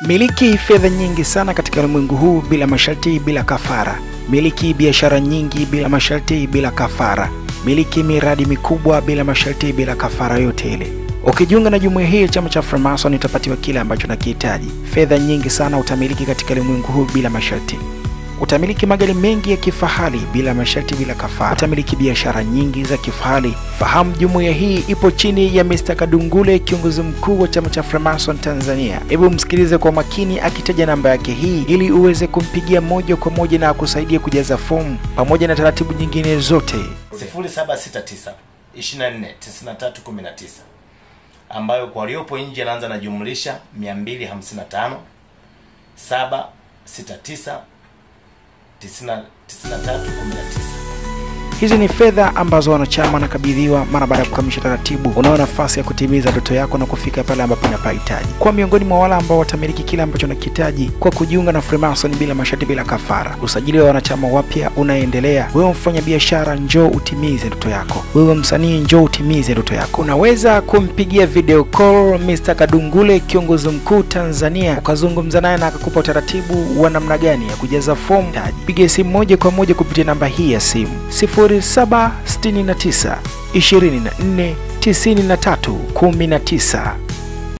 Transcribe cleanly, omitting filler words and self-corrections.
Miliki fedha nyingi sana katika ulimwengu huu bila masharti, bila kafara. Miliki biashara nyingi bila masharti, bila kafara. Miliki miradi mikubwa bila masharti, bila kafara yote ile. Ukijiunga na jumuiya hii ya chama cha Freemason utapatiwa kile ambacho unakihitaji. Fedha nyingi sana utamiliki katika ulimwengu huu bila masharti. Utamiliki magari mengi ya kifahari bila masharti, bila kafara. Utamiliki biashara nyingi za kifahari. Fahamu jumuiya hii ipo chini ya Mr. Kadungule, kiongozi mkuu wa chama cha Freemason Tanzania. Hebu msikilize kwa makini akitaja namba yake hii ili uweze kumpigia moja kwa moja na akusaidia kujaza fomu pamoja na taratibu nyingine zote. 0769 249319 ambayo kwa waliopo nje anaanza na jumlisha 255 769 9319. Hizi ni fedha ambazo wanachama wanakabidhiwa mara baada ya kukamilisha taratibu. Unao nafasi ya kutimiza ndoto yako na kufika pale ambapo unapahitaji. Kwa miongoni mwa wale ambao watamiliki kile ambacho unakihitaji kwa kujiunga na Freemason bila masharti, bila kafara. Usajili wa wanachama wapya unaendelea. Wewe mfanya biashara, njoo utimize ndoto yako. Wewe msanii, njoo utimize ndoto yako. Unaweza kumpigia video call Mr. Kadungule, kiongozi mkuu Tanzania, ukazungumza naye na akakupa utaratibu wa namna gani ya kujaza fomu. Piga simu moja kwa moja kupitia namba hii ya simu 0769 24 93 19.